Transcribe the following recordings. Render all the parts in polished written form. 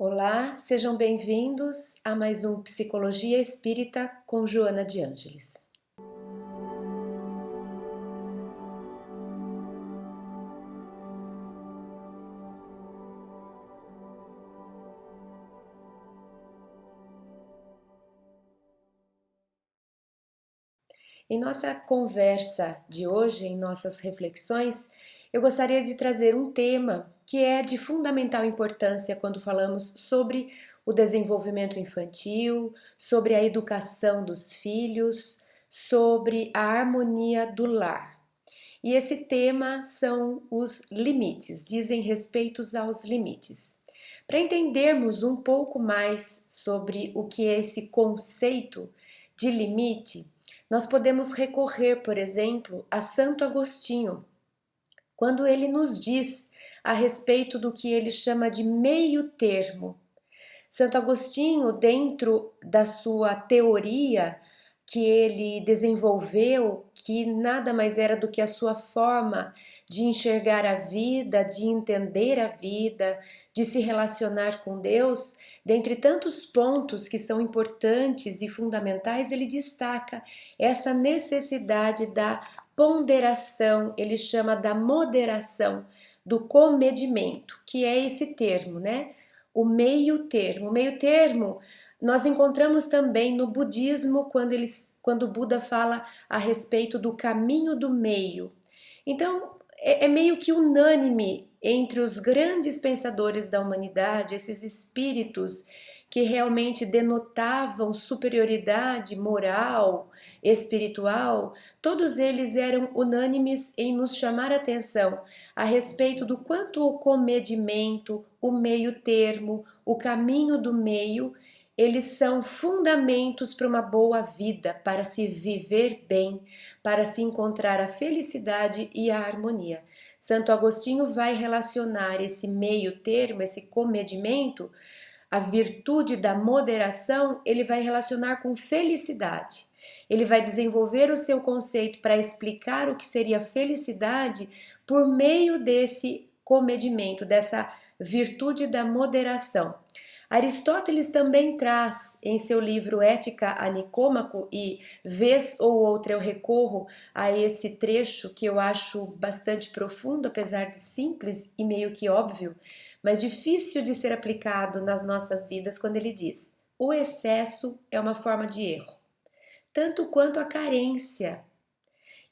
Olá, sejam bem-vindos a mais um Psicologia Espírita com Joana de Ângeles. Em nossa conversa de hoje, em nossas reflexões, eu gostaria de trazer um tema que é de fundamental importância quando falamos sobre o desenvolvimento infantil, sobre a educação dos filhos, sobre a harmonia do lar. E esse tema são os limites, dizem respeitos aos limites. Para entendermos um pouco mais sobre o que é esse conceito de limite, nós podemos recorrer, por exemplo, a Santo Agostinho, quando ele nos diz a respeito do que ele chama de meio termo. Santo Agostinho, dentro da sua teoria que ele desenvolveu, que nada mais era do que a sua forma de enxergar a vida, de entender a vida, de se relacionar com Deus, dentre tantos pontos que são importantes e fundamentais, ele destaca essa necessidade da ponderação, ele chama da moderação, do comedimento, que é esse termo, né? O meio termo. O meio termo nós encontramos também no budismo quando o Buda fala a respeito do caminho do meio. Então é meio que unânime entre os grandes pensadores da humanidade, esses espíritos que realmente denotavam superioridade moral, espiritual, todos eles eram unânimes em nos chamar a atenção a respeito do quanto o comedimento, o meio termo, o caminho do meio, eles são fundamentos para uma boa vida, para se viver bem, para se encontrar a felicidade e a harmonia. Santo Agostinho vai relacionar esse meio termo, esse comedimento, a virtude da moderação, ele vai relacionar com felicidade. Ele vai desenvolver o seu conceito para explicar o que seria felicidade por meio desse comedimento, dessa virtude da moderação. Aristóteles também traz em seu livro Ética a Nicômaco, e vez ou outra eu recorro a esse trecho que eu acho bastante profundo, apesar de simples e meio que óbvio, mas difícil de ser aplicado nas nossas vidas, quando ele diz: o excesso é uma forma de erro, tanto quanto a carência,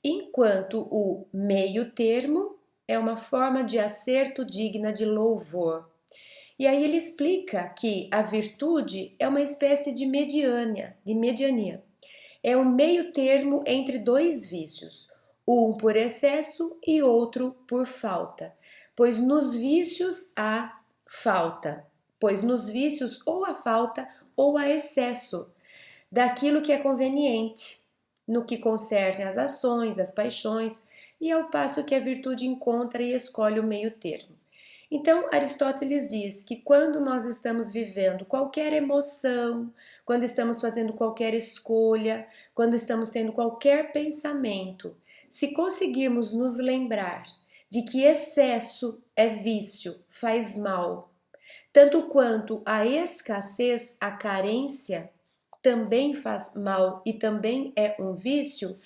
enquanto o meio termo é uma forma de acerto digna de louvor. E aí ele explica que a virtude é uma espécie de mediania. É um meio termo entre dois vícios, um por excesso e outro por falta. Pois nos vícios há falta, pois nos vícios ou há falta ou há excesso daquilo que é conveniente, no que concerne às ações, às paixões, e ao passo que a virtude encontra e escolhe o meio termo. Então, Aristóteles diz que quando nós estamos vivendo qualquer emoção, quando estamos fazendo qualquer escolha, quando estamos tendo qualquer pensamento, se conseguirmos nos lembrar de que excesso é vício, faz mal, tanto quanto a escassez, a carência, também faz mal e também é um vício,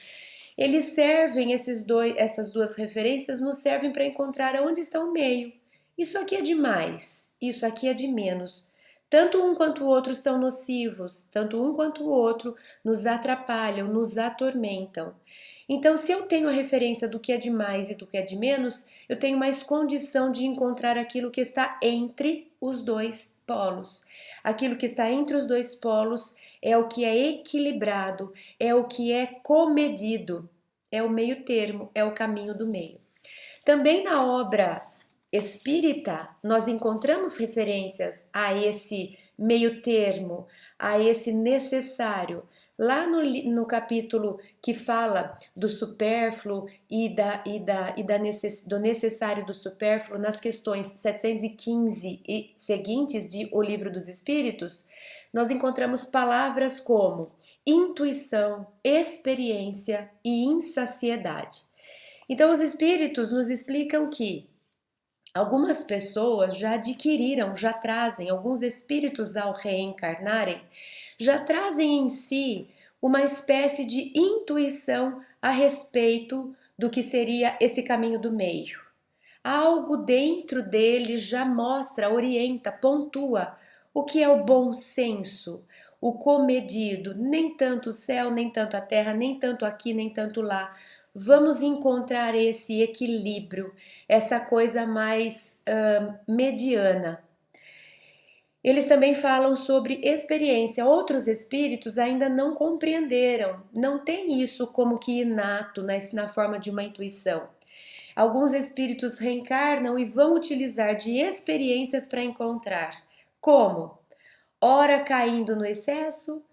eles servem, essas duas referências nos servem para encontrar onde está o meio. Isso aqui é demais, isso aqui é de menos. Tanto um quanto o outro são nocivos, tanto um quanto o outro nos atrapalham, nos atormentam. Então, se eu tenho a referência do que é de mais e do que é de menos, eu tenho mais condição de encontrar aquilo que está entre os dois polos. Aquilo que está entre os dois polos é o que é equilibrado, é o que é comedido, é o meio termo, é o caminho do meio. Também na obra espírita, nós encontramos referências a esse meio termo, a esse necessário. Lá no capítulo que fala do supérfluo do necessário do supérfluo, nas questões 715 e seguintes de O Livro dos Espíritos, nós encontramos palavras como intuição, experiência e insaciedade. Então, os espíritos nos explicam que Algumas pessoas já adquiriram, já trazem, alguns espíritos ao reencarnarem, já trazem em si uma espécie de intuição a respeito do que seria esse caminho do meio. Algo dentro dele já mostra, orienta, pontua o que é o bom senso, o comedido, nem tanto o céu, nem tanto a terra, nem tanto aqui, nem tanto lá. Vamos encontrar esse equilíbrio, essa coisa mais mediana. Eles também falam sobre experiência. Outros espíritos ainda não compreenderam, não tem isso como que inato na forma de uma intuição. Alguns espíritos reencarnam e vão utilizar de experiências para encontrar. Como? Ora caindo no excesso,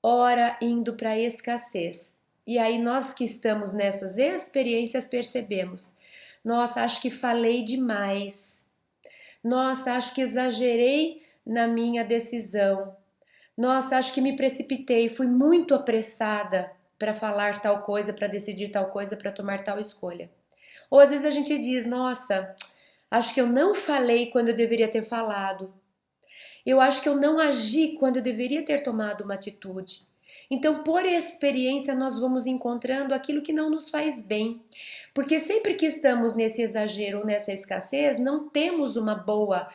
ora indo para a escassez. E aí nós que estamos nessas experiências percebemos: nossa, acho que falei demais. Nossa, acho que exagerei na minha decisão. Nossa, acho que me precipitei, fui muito apressada para falar tal coisa, para decidir tal coisa, para tomar tal escolha. Ou às vezes a gente diz: nossa, acho que eu não falei quando eu deveria ter falado. Eu acho que eu não agi quando eu deveria ter tomado uma atitude. Então, por experiência, nós vamos encontrando aquilo que não nos faz bem. Porque sempre que estamos nesse exagero, nessa escassez, não temos uma boa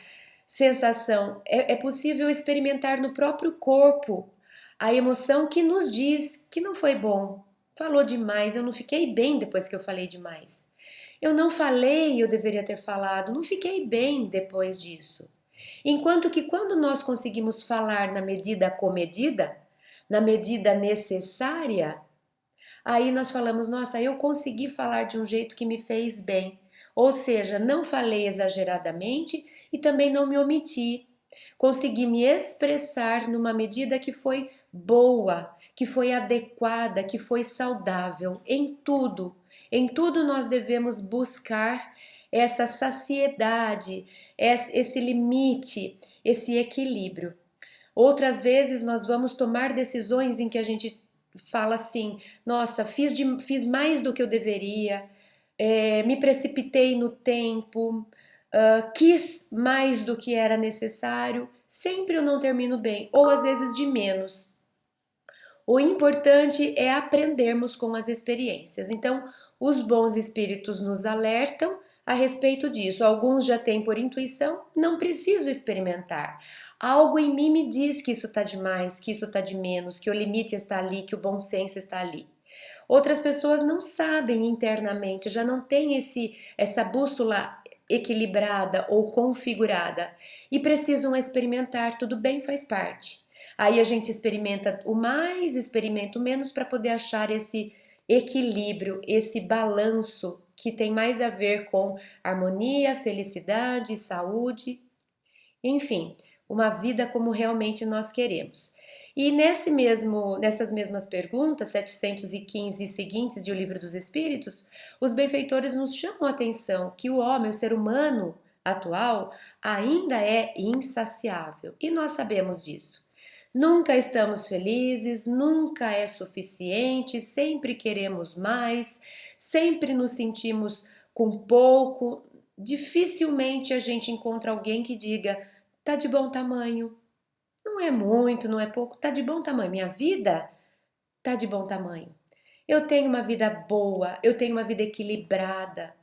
sensação. É possível experimentar no próprio corpo a emoção que nos diz que não foi bom. Falou demais, eu não fiquei bem depois que eu falei demais. Eu não falei, eu deveria ter falado, não fiquei bem depois disso. Enquanto que quando nós conseguimos falar na medida comedida, na medida necessária, aí nós falamos, nossa, eu consegui falar de um jeito que me fez bem. Ou seja, não falei exageradamente e também não me omiti. Consegui me expressar numa medida que foi boa, que foi adequada, que foi saudável em tudo. Em tudo nós devemos buscar essa saciedade, esse limite, esse equilíbrio. Outras vezes nós vamos tomar decisões em que a gente fala assim: nossa, fiz mais do que eu deveria, me precipitei no tempo, quis mais do que era necessário. Sempre eu não termino bem, ou às vezes de menos. O importante é aprendermos com as experiências. Então, os bons espíritos nos alertam a respeito disso. Alguns já têm por intuição, não preciso experimentar. Algo em mim me diz que isso está demais, que isso está de menos, que o limite está ali, que o bom senso está ali. Outras pessoas não sabem internamente, já não têm essa bússola equilibrada ou configurada e precisam experimentar, tudo bem, faz parte. Aí a gente experimenta o mais, experimenta o menos para poder achar esse equilíbrio, esse balanço que tem mais a ver com harmonia, felicidade, saúde, enfim, uma vida como realmente nós queremos. E nessas mesmas perguntas, 715 e seguintes de O Livro dos Espíritos, os benfeitores nos chamam a atenção que o homem, o ser humano atual, ainda é insaciável. E nós sabemos disso. Nunca estamos felizes, nunca é suficiente, sempre queremos mais, sempre nos sentimos com pouco. Dificilmente a gente encontra alguém que diga: tá de bom tamanho. Não é muito, não é pouco, tá de bom tamanho. Minha vida tá de bom tamanho. Eu tenho uma vida boa, eu tenho uma vida equilibrada.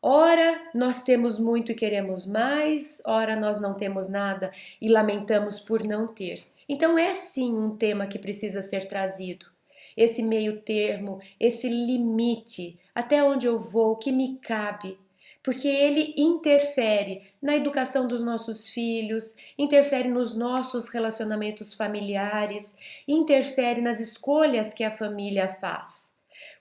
Ora, nós temos muito e queremos mais, ora, nós não temos nada e lamentamos por não ter. Então, é sim um tema que precisa ser trazido. Esse meio termo, esse limite, até onde eu vou, o que me cabe, porque ele interfere na educação dos nossos filhos, interfere nos nossos relacionamentos familiares, interfere nas escolhas que a família faz.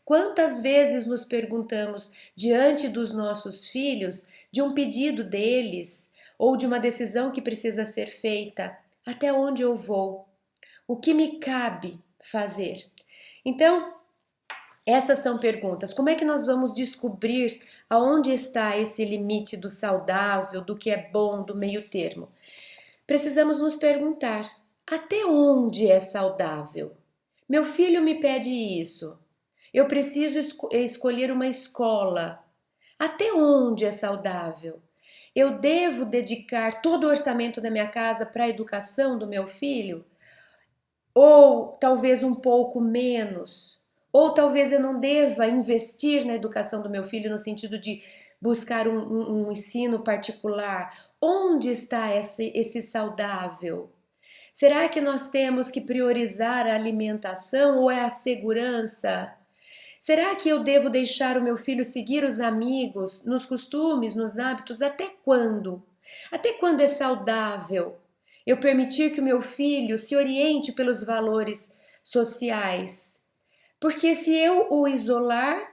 Quantas vezes nos perguntamos diante dos nossos filhos, de um pedido deles ou de uma decisão que precisa ser feita, até onde eu vou? O que me cabe fazer? Então, essas são perguntas. Como é que nós vamos descobrir aonde está esse limite do saudável, do que é bom, do meio termo? Precisamos nos perguntar: até onde é saudável? Meu filho me pede isso. Eu preciso escolher uma escola. Até onde é saudável? Eu devo dedicar todo o orçamento da minha casa para a educação do meu filho? Ou talvez um pouco menos? Ou talvez eu não deva investir na educação do meu filho no sentido de buscar um ensino particular? Onde está esse saudável? Será que nós temos que priorizar a alimentação ou é a segurança? Será que eu devo deixar o meu filho seguir os amigos nos costumes, nos hábitos? Até quando? Até quando é saudável eu permitir que o meu filho se oriente pelos valores sociais? Porque se eu o isolar,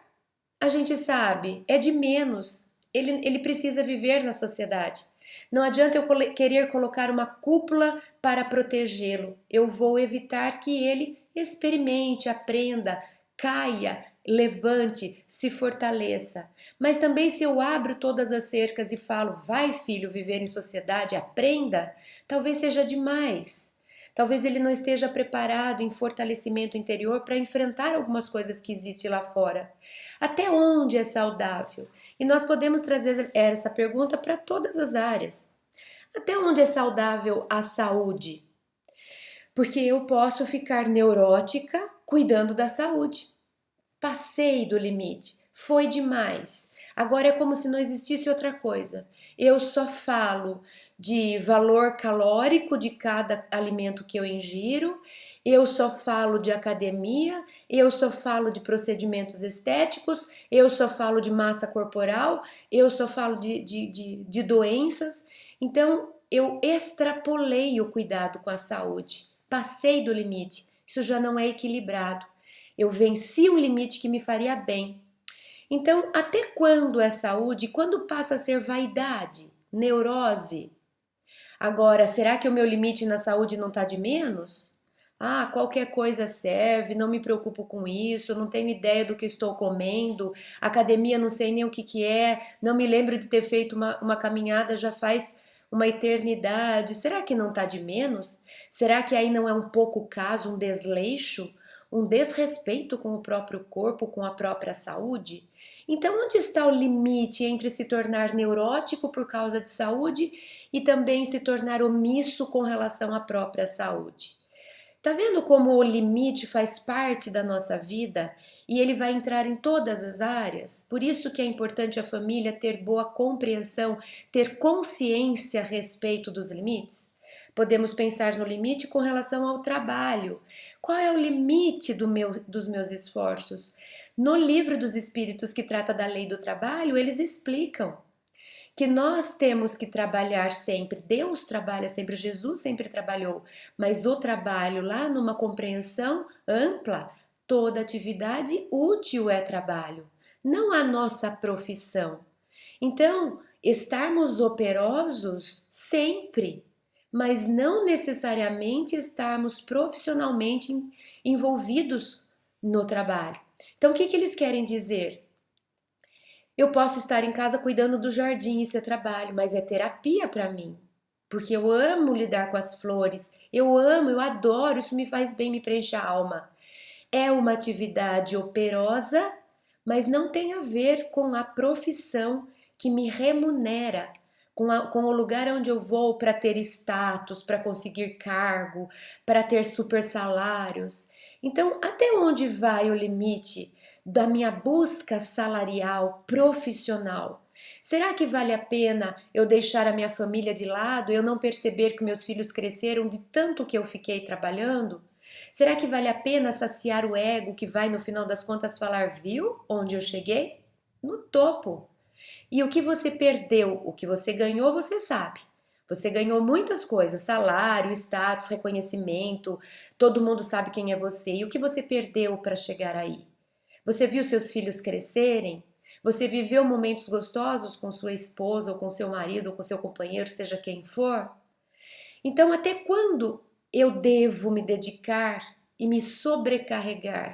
a gente sabe, é de menos. Ele precisa viver na sociedade. Não adianta eu querer colocar uma cúpula para protegê-lo. Eu vou evitar que ele experimente, aprenda, caia, levante, se fortaleça. Mas também se eu abro todas as cercas e falo, vai filho viver em sociedade, aprenda, talvez seja demais. Talvez ele não esteja preparado em fortalecimento interior para enfrentar algumas coisas que existem lá fora. Até onde é saudável? E nós podemos trazer essa pergunta para todas as áreas. Até onde é saudável a saúde? Porque eu posso ficar neurótica cuidando da saúde. Passei do limite, foi demais. Agora é como se não existisse outra coisa. Eu só falo de valor calórico de cada alimento que eu ingiro, eu só falo de academia, eu só falo de procedimentos estéticos, eu só falo de massa corporal, eu só falo de doenças. Então eu extrapolei o cuidado com a saúde, passei do limite, isso já não é equilibrado. Eu venci um limite que me faria bem. Então, até quando é saúde? Quando passa a ser vaidade, neurose? Agora, será que o meu limite na saúde não está de menos? Ah, qualquer coisa serve, não me preocupo com isso, não tenho ideia do que estou comendo, academia não sei nem o que é, não me lembro de ter feito uma caminhada já faz uma eternidade. Será que não está de menos? Será que aí não é um pouco o caso, um desleixo, um desrespeito com o próprio corpo, com a própria saúde? Então, onde está o limite entre se tornar neurótico por causa de saúde e também se tornar omisso com relação à própria saúde? Tá vendo como o limite faz parte da nossa vida e ele vai entrar em todas as áreas? Por isso que é importante a família ter boa compreensão, ter consciência a respeito dos limites. Podemos pensar no limite com relação ao trabalho. Qual é o limite dos meus esforços? No livro dos Espíritos que trata da lei do trabalho, eles explicam que nós temos que trabalhar sempre. Deus trabalha sempre, Jesus sempre trabalhou, mas o trabalho lá numa compreensão ampla, toda atividade útil é trabalho, não a nossa profissão. Então, estarmos operosos sempre, mas não necessariamente estarmos profissionalmente envolvidos no trabalho. Então, o que eles querem dizer? Eu posso estar em casa cuidando do jardim, isso é trabalho, mas é terapia para mim. Porque eu amo lidar com as flores, eu amo, eu adoro, isso me faz bem, me preenche a alma. É uma atividade operosa, mas não tem a ver com a profissão que me remunera, com o lugar onde eu vou para ter status, para conseguir cargo, para ter super salários. Então, até onde vai o limite da minha busca salarial profissional? Será que vale a pena eu deixar a minha família de lado, eu não perceber que meus filhos cresceram de tanto que eu fiquei trabalhando? Será que vale a pena saciar o ego que vai no final das contas falar, viu onde eu cheguei? No topo. E o que você perdeu, o que você ganhou, você sabe. Você ganhou muitas coisas, salário, status, reconhecimento, todo mundo sabe quem é você. E o que você perdeu para chegar aí? Você viu seus filhos crescerem? Você viveu momentos gostosos com sua esposa, ou com seu marido, ou com seu companheiro, seja quem for? Então, até quando eu devo me dedicar e me sobrecarregar?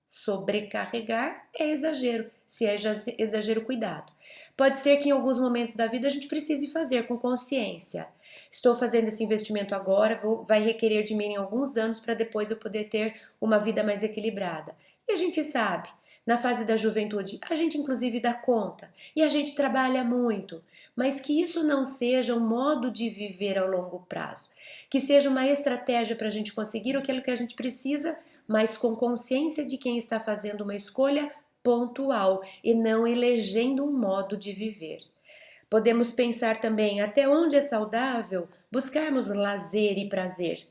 Sobrecarregar é exagero, se é exagero, cuidado. Pode ser que em alguns momentos da vida a gente precise fazer com consciência. Estou fazendo esse investimento agora, vai requerer de mim em alguns anos para depois eu poder ter uma vida mais equilibrada. E a gente sabe, na fase da juventude, a gente inclusive dá conta e a gente trabalha muito, mas que isso não seja um modo de viver ao longo prazo, que seja uma estratégia para a gente conseguir aquilo que a gente precisa, mas com consciência de quem está fazendo uma escolha pontual e não elegendo um modo de viver. Podemos pensar também até onde é saudável buscarmos lazer e prazer.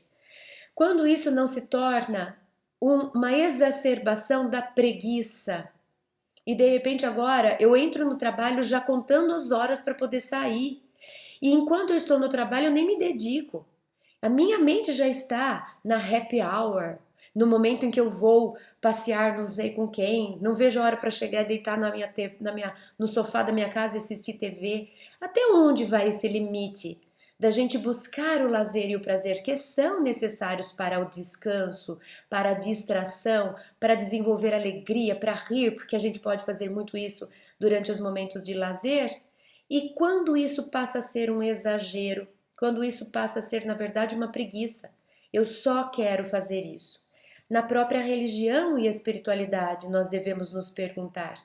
Quando isso não se torna uma exacerbação da preguiça, e de repente agora eu entro no trabalho já contando as horas para poder sair. E enquanto eu estou no trabalho eu nem me dedico. A minha mente já está na happy hour, no momento em que eu vou passear não sei com quem, não vejo a hora para chegar e deitar no sofá da minha casa e assistir TV. Até onde vai esse limite da gente buscar o lazer e o prazer que são necessários para o descanso, para a distração, para desenvolver alegria, para rir, porque a gente pode fazer muito isso durante os momentos de lazer? E quando isso passa a ser um exagero, quando isso passa a ser, na verdade, uma preguiça. Eu só quero fazer isso. Na própria religião e espiritualidade, nós devemos nos perguntar: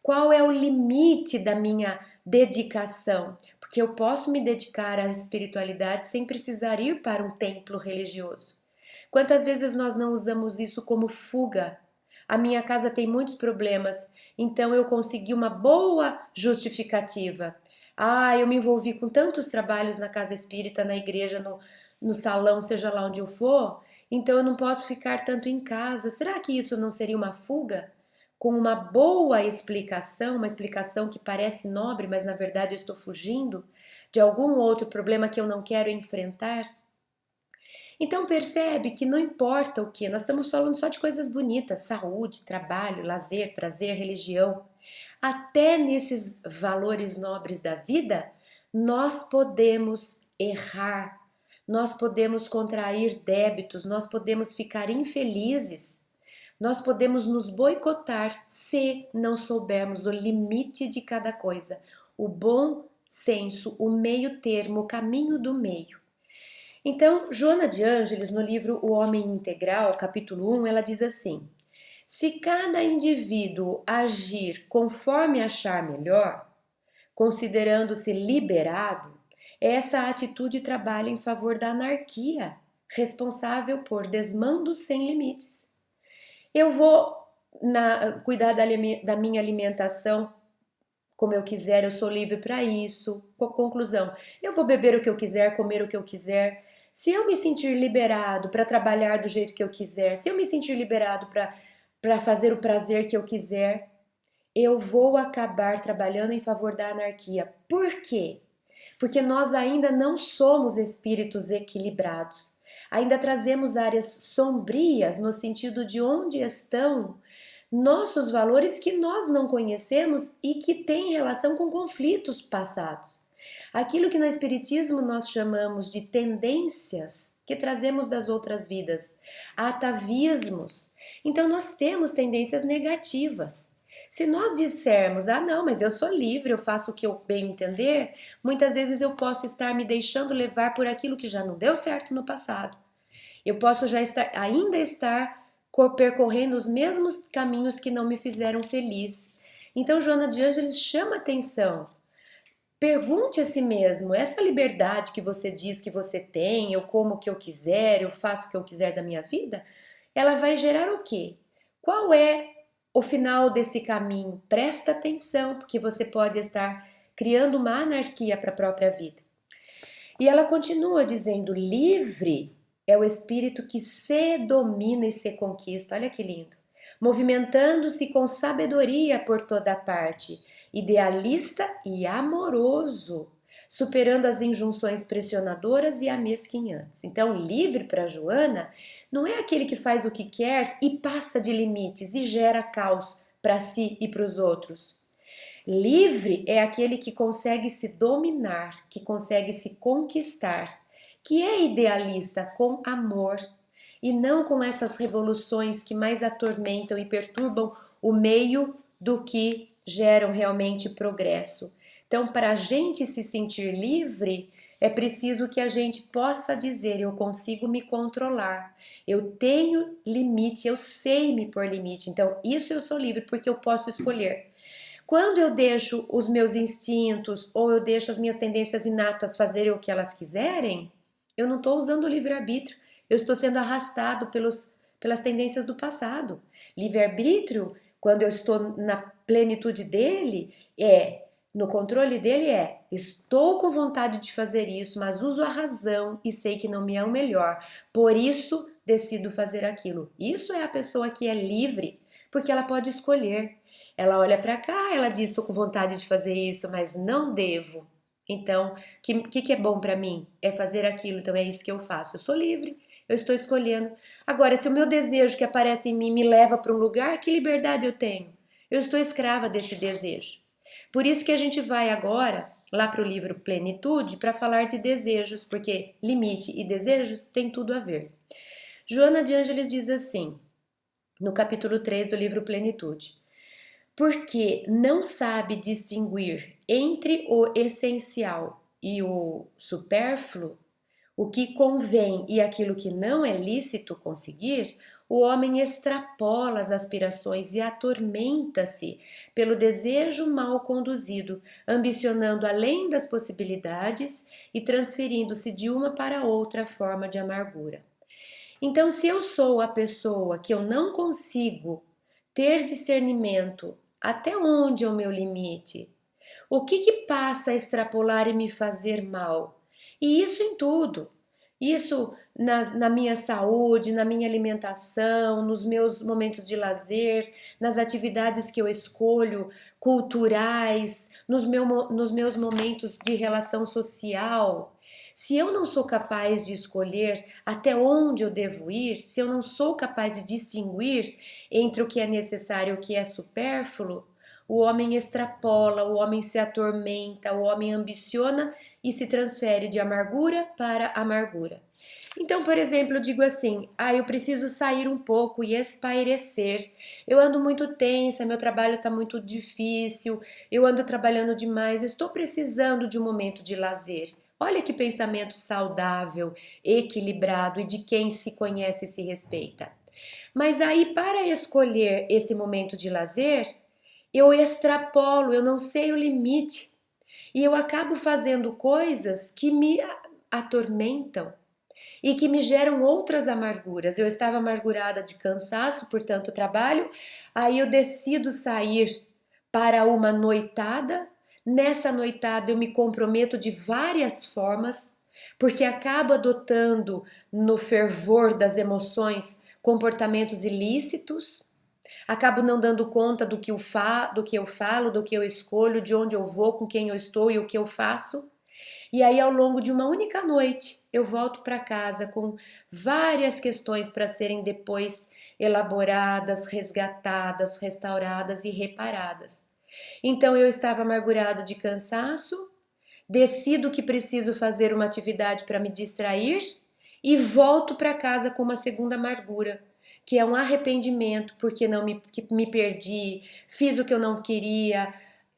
qual é o limite da minha dedicação? Porque eu posso me dedicar à espiritualidade sem precisar ir para um templo religioso. Quantas vezes nós não usamos isso como fuga? A minha casa tem muitos problemas, então eu consegui uma boa justificativa. Ah, eu me envolvi com tantos trabalhos na casa espírita, na igreja, no salão, seja lá onde eu for, então eu não posso ficar tanto em casa. Será que isso não seria uma fuga? Com uma boa explicação, uma explicação que parece nobre, mas na verdade eu estou fugindo de algum outro problema que eu não quero enfrentar? Então percebe que não importa o que, nós estamos falando só de coisas bonitas, saúde, trabalho, lazer, prazer, religião. Até nesses valores nobres da vida, nós podemos errar, nós podemos contrair débitos, nós podemos ficar infelizes, nós podemos nos boicotar se não soubermos o limite de cada coisa, o bom senso, o meio termo, o caminho do meio. Então, Joana de Ângeles, no livro O Homem Integral, capítulo 1, ela diz assim: se cada indivíduo agir conforme achar melhor, considerando-se liberado, essa atitude trabalha em favor da anarquia, responsável por desmandos sem limites. Eu vou cuidar da minha alimentação como eu quiser, eu sou livre para isso. Conclusão, eu vou beber o que eu quiser, comer o que eu quiser. Se eu me sentir liberado para trabalhar do jeito que eu quiser, se eu me sentir liberado para fazer o prazer que eu quiser, eu vou acabar trabalhando em favor da anarquia. Por quê? Porque nós ainda não somos espíritos equilibrados. Ainda trazemos áreas sombrias no sentido de onde estão nossos valores que nós não conhecemos e que têm relação com conflitos passados. Aquilo que no Espiritismo nós chamamos de tendências que trazemos das outras vidas, atavismos. Então nós temos tendências negativas. Se nós dissermos, ah não, mas eu sou livre, eu faço o que eu bem entender, muitas vezes eu posso estar me deixando levar por aquilo que já não deu certo no passado. Eu posso ainda estar percorrendo os mesmos caminhos que não me fizeram feliz. Então, Joana de Ângeles chama atenção. Pergunte a si mesmo, essa liberdade que você diz que você tem, eu como o que eu quiser, eu faço o que eu quiser da minha vida, ela vai gerar o quê? Qual é o final desse caminho? Presta atenção, porque você pode estar criando uma anarquia para a própria vida. E ela continua dizendo, livre é o espírito que se domina e se conquista. Olha que lindo. Movimentando-se com sabedoria por toda parte, idealista e amoroso, superando as injunções pressionadoras e amesquinhantes. Então, livre para Joana não é aquele que faz o que quer e passa de limites e gera caos para si e para os outros. Livre é aquele que consegue se dominar, que consegue se conquistar, que é idealista com amor e não com essas revoluções que mais atormentam e perturbam o meio do que geram realmente progresso. Então, para a gente se sentir livre, É preciso que a gente possa dizer: eu consigo me controlar, eu tenho limite, eu sei me pôr limite. Então, isso eu sou livre porque eu posso escolher. Quando eu deixo os meus instintos ou eu deixo as minhas tendências inatas fazerem o que elas quiserem, eu não estou usando o livre-arbítrio, eu estou sendo arrastado pelas tendências do passado. Livre-arbítrio, quando eu estou na plenitude dele, no controle dele estou com vontade de fazer isso, mas uso a razão e sei que não me é o melhor, por isso decido fazer aquilo. Isso é a pessoa que é livre, porque ela pode escolher. Ela olha para cá, ela diz: estou com vontade de fazer isso, mas não devo. Então, o que é bom para mim? É fazer aquilo, então é isso que eu faço. Eu sou livre, eu estou escolhendo. Agora, se o meu desejo que aparece em mim me leva para um lugar, que liberdade eu tenho? Eu estou escrava desse desejo. Por isso que a gente vai agora lá para o livro Plenitude para falar de desejos, porque limite e desejos têm tudo a ver. Joana de Ângeles diz assim, no capítulo 3 do livro Plenitude: porque não sabe distinguir entre o essencial e o supérfluo, o que convém e aquilo que não é lícito conseguir, o homem extrapola as aspirações e atormenta-se pelo desejo mal conduzido, ambicionando além das possibilidades e transferindo-se de uma para outra forma de amargura. Então, se eu sou a pessoa que eu não consigo ter discernimento até onde é o meu limite, o que passa a extrapolar e me fazer mal? E isso em tudo. Isso na minha saúde, na minha alimentação, nos meus momentos de lazer, nas atividades que eu escolho, culturais, nos meus momentos de relação social. Se eu não sou capaz de escolher até onde eu devo ir, se eu não sou capaz de distinguir entre o que é necessário e o que é supérfluo, o homem extrapola, o homem se atormenta, o homem ambiciona e se transfere de amargura para amargura. Então, por exemplo, eu digo assim: eu preciso sair um pouco e espairecer. Eu ando muito tensa, meu trabalho está muito difícil, eu ando trabalhando demais, estou precisando de um momento de lazer. Olha que pensamento saudável, equilibrado e de quem se conhece e se respeita. Mas aí, para escolher esse momento de lazer, eu extrapolo, eu não sei o limite. E eu acabo fazendo coisas que me atormentam e que me geram outras amarguras. Eu estava amargurada de cansaço por tanto trabalho, aí eu decido sair para uma noitada. Nessa noitada eu me comprometo de várias formas, porque acabo adotando no fervor das emoções comportamentos ilícitos. Acabo não dando conta do que eu falo, do que eu escolho, de onde eu vou, com quem eu estou e o que eu faço. E aí, ao longo de uma única noite, eu volto para casa com várias questões para serem depois elaboradas, resgatadas, restauradas e reparadas. Então, eu estava amargurado de cansaço, decido que preciso fazer uma atividade para me distrair e volto para casa com uma segunda amargura, que é um arrependimento porque que me perdi, fiz o que eu não queria,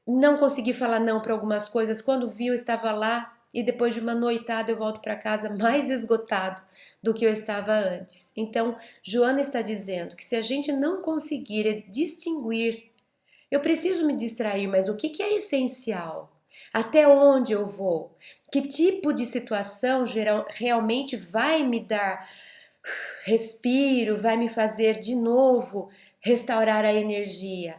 não consegui falar não para algumas coisas. Quando vi, eu estava lá e depois de uma noitada eu volto para casa mais esgotado do que eu estava antes. Então, Joana está dizendo que se a gente não conseguir distinguir, eu preciso me distrair, mas o que é essencial? Até onde eu vou? Que tipo de situação realmente vai me dar respiro, vai me fazer de novo restaurar a energia?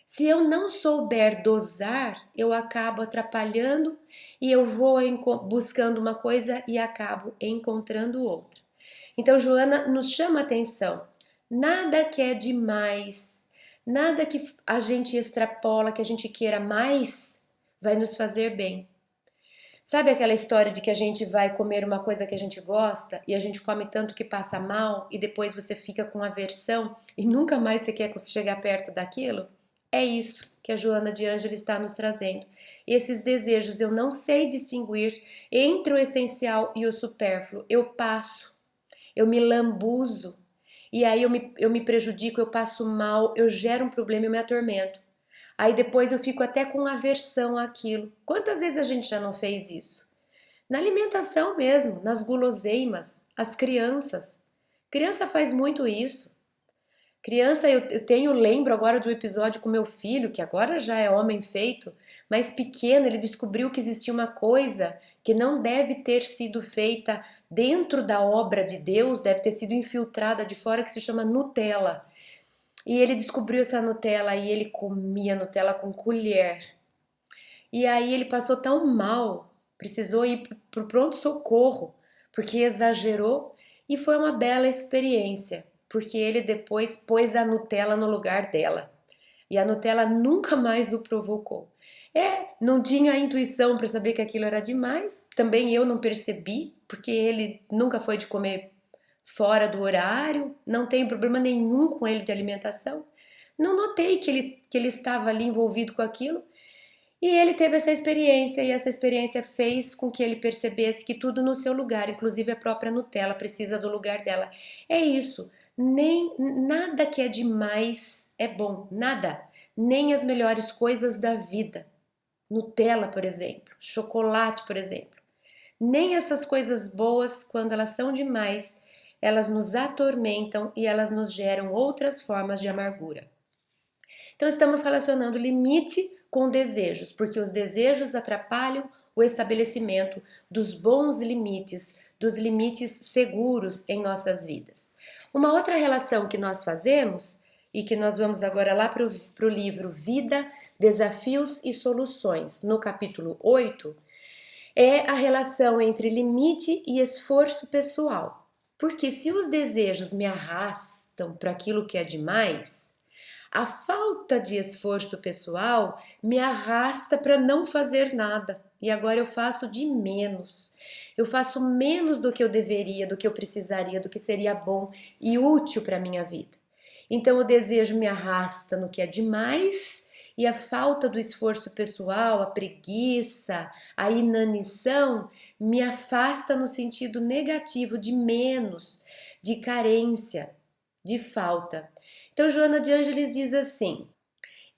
Se eu não souber dosar, eu acabo atrapalhando e eu vou buscando uma coisa e acabo encontrando outra. Então, Joana nos chama a atenção. Nada que é demais, nada que a gente extrapola, que a gente queira mais, vai nos fazer bem. Sabe aquela história de que a gente vai comer uma coisa que a gente gosta e a gente come tanto que passa mal e depois você fica com aversão e nunca mais você quer chegar perto daquilo? É isso que a Joana de Ângeles está nos trazendo. Esses desejos eu não sei distinguir entre o essencial e o supérfluo. Eu passo, eu me lambuzo e aí eu me prejudico, eu passo mal, eu gero um problema, eu me atormento. Aí depois eu fico até com aversão àquilo. Quantas vezes a gente já não fez isso? Na alimentação mesmo, nas guloseimas, as crianças. Criança faz muito isso. Criança, lembro agora de um episódio com meu filho, que agora já é homem feito, mas pequeno, ele descobriu que existia uma coisa que não deve ter sido feita dentro da obra de Deus, deve ter sido infiltrada de fora, que se chama Nutella. E ele descobriu essa Nutella e ele comia Nutella com colher. E aí ele passou tão mal, precisou ir para o pronto-socorro, porque exagerou e foi uma bela experiência, porque ele depois pôs a Nutella no lugar dela. E a Nutella nunca mais o provocou. Não tinha a intuição para saber que aquilo era demais. Também eu não percebi, porque ele nunca foi de comer fora do horário, não tenho problema nenhum com ele de alimentação. Não notei que ele estava ali envolvido com aquilo. E ele teve essa experiência, e essa experiência fez com que ele percebesse que tudo no seu lugar, inclusive a própria Nutella, precisa do lugar dela. É isso, nem nada que é demais é bom, nada, nem as melhores coisas da vida. Nutella, por exemplo, chocolate, por exemplo. Nem essas coisas boas, quando elas são demais, elas nos atormentam e elas nos geram outras formas de amargura. Então, estamos relacionando limite com desejos, porque os desejos atrapalham o estabelecimento dos bons limites, dos limites seguros em nossas vidas. Uma outra relação que nós fazemos, e que nós vamos agora lá para o livro Vida, Desafios e Soluções, no capítulo 8, é a relação entre limite e esforço pessoal. Porque se os desejos me arrastam para aquilo que é demais, a falta de esforço pessoal me arrasta para não fazer nada. E agora eu faço de menos. Eu faço menos do que eu deveria, do que eu precisaria, do que seria bom e útil para a minha vida. Então o desejo me arrasta no que é demais e a falta do esforço pessoal, a preguiça, a inanição me afasta no sentido negativo de menos, de carência, de falta. Então, Joana de Ângeles diz assim: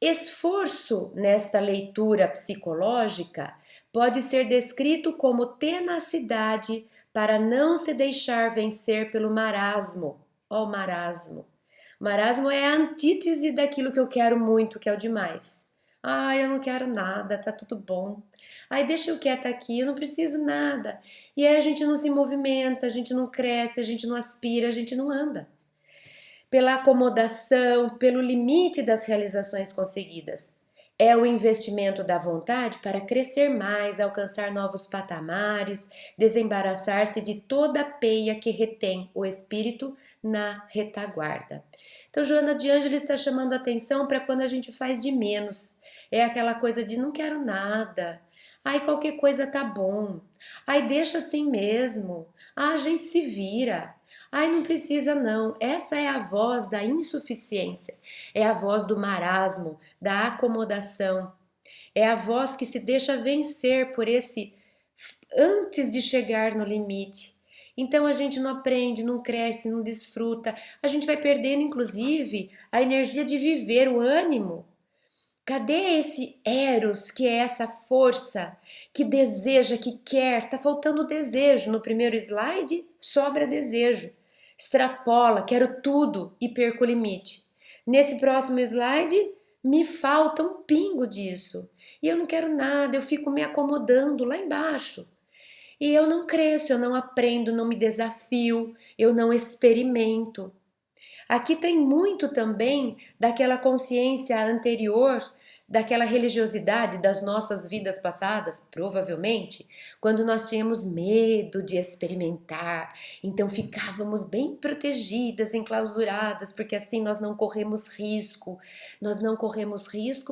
esforço nesta leitura psicológica pode ser descrito como tenacidade para não se deixar vencer pelo marasmo. Ó, o marasmo. Marasmo é a antítese daquilo que eu quero muito, que é o demais. Eu não quero nada, tá tudo bom. Deixa eu quieta aqui, eu não preciso nada. E aí a gente não se movimenta, a gente não cresce, a gente não aspira, a gente não anda pela acomodação, pelo limite das realizações conseguidas. É o investimento da vontade para crescer mais, alcançar novos patamares, desembaraçar-se de toda a peia que retém o espírito na retaguarda. Então, Joana de Ângeles está chamando atenção para quando a gente faz de menos. É aquela coisa de não quero nada. Qualquer coisa tá bom. Deixa assim mesmo. A gente se vira. Não precisa não. Essa é a voz da insuficiência, é a voz do marasmo, da acomodação, é a voz que se deixa vencer por esse antes de chegar no limite. Então a gente não aprende, não cresce, não desfruta, a gente vai perdendo inclusive a energia de viver, o ânimo. Cadê esse Eros, que é essa força que deseja, que quer? Tá faltando desejo. No primeiro slide, sobra desejo. Extrapola, quero tudo e perco o limite. Nesse próximo slide, me falta um pingo disso. E eu não quero nada, eu fico me acomodando lá embaixo. E eu não cresço, eu não aprendo, não me desafio, eu não experimento. Aqui tem muito também daquela consciência anterior, daquela religiosidade das nossas vidas passadas, provavelmente, quando nós tínhamos medo de experimentar, então ficávamos bem protegidas, enclausuradas, porque assim nós não corremos risco,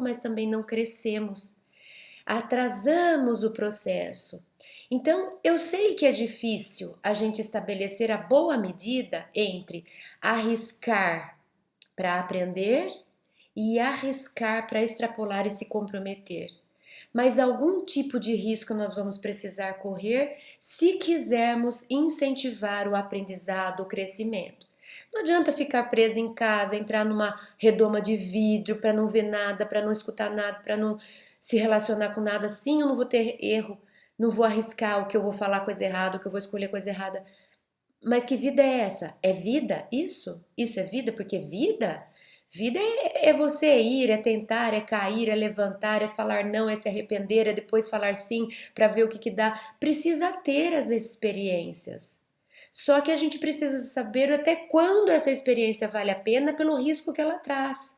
mas também não crescemos, atrasamos o processo. Então, eu sei que é difícil a gente estabelecer a boa medida entre arriscar para aprender e arriscar para extrapolar e se comprometer. Mas algum tipo de risco nós vamos precisar correr se quisermos incentivar o aprendizado, o crescimento. Não adianta ficar preso em casa, entrar numa redoma de vidro para não ver nada, para não escutar nada, para não se relacionar com nada. Sim, eu não vou ter erro não vou arriscar o que eu vou falar coisa errada, o que eu vou escolher coisa errada. Mas que vida é essa? É vida isso? Isso é vida? Porque vida é você ir, é tentar, é cair, é levantar, é falar não, é se arrepender, é depois falar sim para ver o que dá. Precisa ter as experiências. Só que a gente precisa saber até quando essa experiência vale a pena pelo risco que ela traz.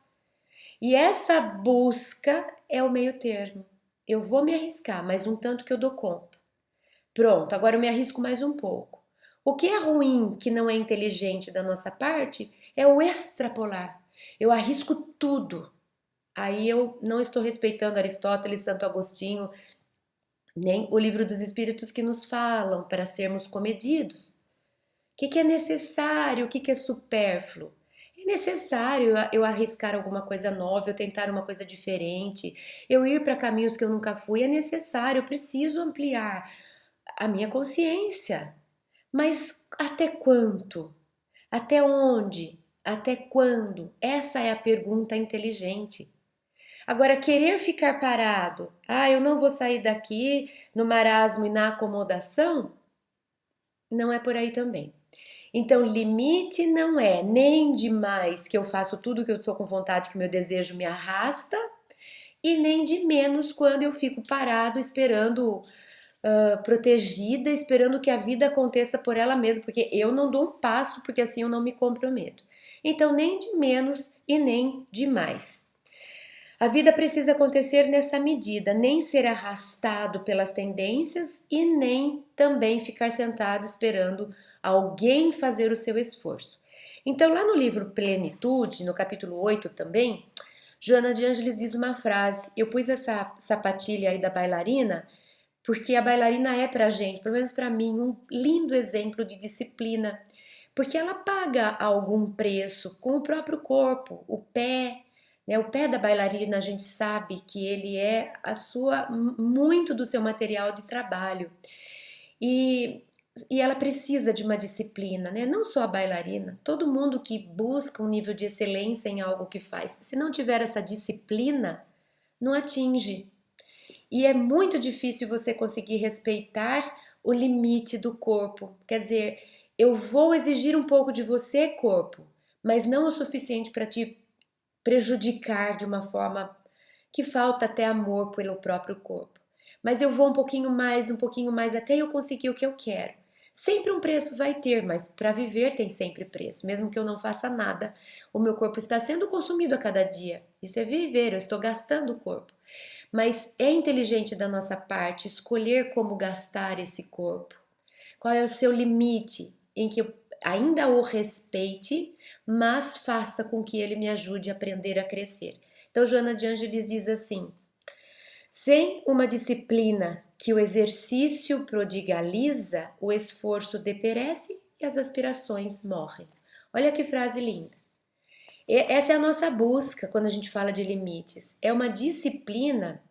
E essa busca é o meio termo. Eu vou me arriscar, mas um tanto que eu dou conta. Pronto, agora eu me arrisco mais um pouco. O que é ruim, que não é inteligente da nossa parte, é o extrapolar. Eu arrisco tudo. Aí eu não estou respeitando Aristóteles, Santo Agostinho, nem o livro dos Espíritos que nos falam para sermos comedidos. O que é necessário? O que é supérfluo? É necessário eu arriscar alguma coisa nova, eu tentar uma coisa diferente, eu ir para caminhos que eu nunca fui. É necessário, eu preciso ampliar a minha consciência. Mas até quanto? Até onde? Até quando? Essa é a pergunta inteligente. Agora, querer ficar parado, eu não vou sair daqui no marasmo e na acomodação, não é por aí também. Então, limite não é nem demais que eu faço tudo que eu estou com vontade, que o meu desejo me arrasta, e nem de menos quando eu fico parado esperando, protegida, esperando que a vida aconteça por ela mesma, porque eu não dou um passo, porque assim eu não me comprometo. Então, nem de menos e nem de mais. A vida precisa acontecer nessa medida, nem ser arrastado pelas tendências e nem também ficar sentado esperando alguém fazer o seu esforço. Então, lá no livro Plenitude, no capítulo 8 também, Joana de Ângeles diz uma frase. Eu pus essa sapatilha aí da bailarina, porque a bailarina é pra gente, pelo menos pra mim, um lindo exemplo de disciplina, porque ela paga algum preço com o próprio corpo, o pé, né? O pé da bailarina a gente sabe que ele é muito do seu material de trabalho. E, e ela precisa de uma disciplina, né? Não só a bailarina, todo mundo que busca um nível de excelência em algo que faz. Se não tiver essa disciplina, não atinge. E é muito difícil você conseguir respeitar o limite do corpo. Quer dizer, eu vou exigir um pouco de você, corpo, mas não o suficiente para te prejudicar de uma forma que falta até amor pelo próprio corpo. Mas eu vou um pouquinho mais, até eu conseguir o que eu quero. Sempre um preço vai ter, mas para viver tem sempre preço. Mesmo que eu não faça nada, o meu corpo está sendo consumido a cada dia. Isso é viver, eu estou gastando o corpo. Mas é inteligente da nossa parte escolher como gastar esse corpo. Qual é o seu limite em que eu ainda o respeite, mas faça com que ele me ajude a aprender a crescer. Então, Joana de Ângeles diz assim: sem uma disciplina que o exercício prodigaliza, o esforço deperece e as aspirações morrem. Olha que frase linda. Essa é a nossa busca quando a gente fala de limites. É uma disciplina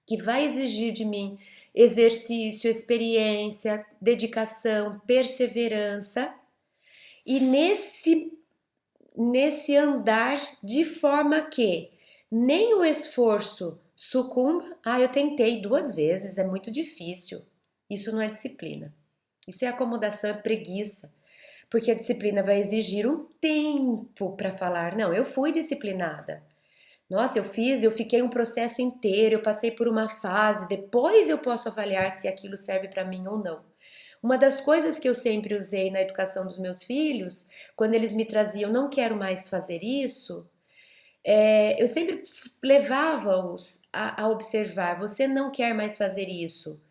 que vai exigir de mim exercício, experiência, dedicação, perseverança e nesse andar de forma que nem o esforço sucumba. Eu tentei 2 vezes, é muito difícil. Isso não é disciplina. Isso é acomodação, é preguiça. Porque a disciplina vai exigir um tempo para falar, não, eu fui disciplinada. Nossa, eu fiquei um processo inteiro, eu passei por uma fase, depois eu posso avaliar se aquilo serve para mim ou não. Uma das coisas que eu sempre usei na educação dos meus filhos, quando eles me traziam, não quero mais fazer isso, eu sempre levava-os a observar, você não quer mais fazer isso,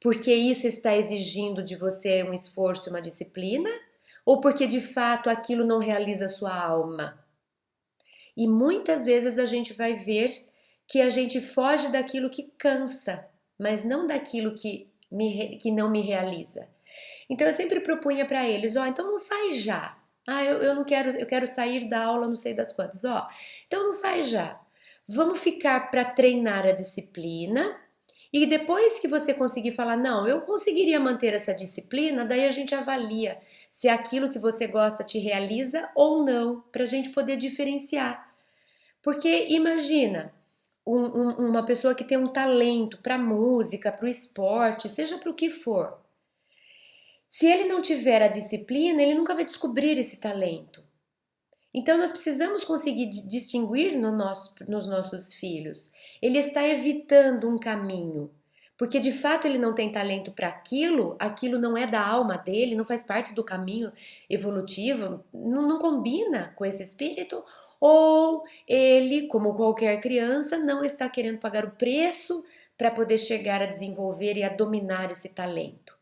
porque isso está exigindo de você um esforço, uma disciplina, ou porque de fato aquilo não realiza a sua alma? E muitas vezes a gente vai ver que a gente foge daquilo que cansa, mas não daquilo que não me realiza. Então eu sempre propunha para eles, então não sai já. Eu não quero, eu quero sair da aula, não sei das quantas. Então não sai já. Vamos ficar para treinar a disciplina e depois que você conseguir falar, não, eu conseguiria manter essa disciplina, daí a gente avalia se aquilo que você gosta te realiza ou não, para a gente poder diferenciar. Porque imagina, uma pessoa que tem um talento para música, para o esporte, seja para o que for. Se ele não tiver a disciplina, ele nunca vai descobrir esse talento. Então nós precisamos conseguir distinguir nos nossos filhos. Ele está evitando um caminho, porque de fato ele não tem talento para aquilo, aquilo não é da alma dele, não faz parte do caminho evolutivo, não combina com esse espírito, ou ele, como qualquer criança, não está querendo pagar o preço para poder chegar a desenvolver e a dominar esse talento.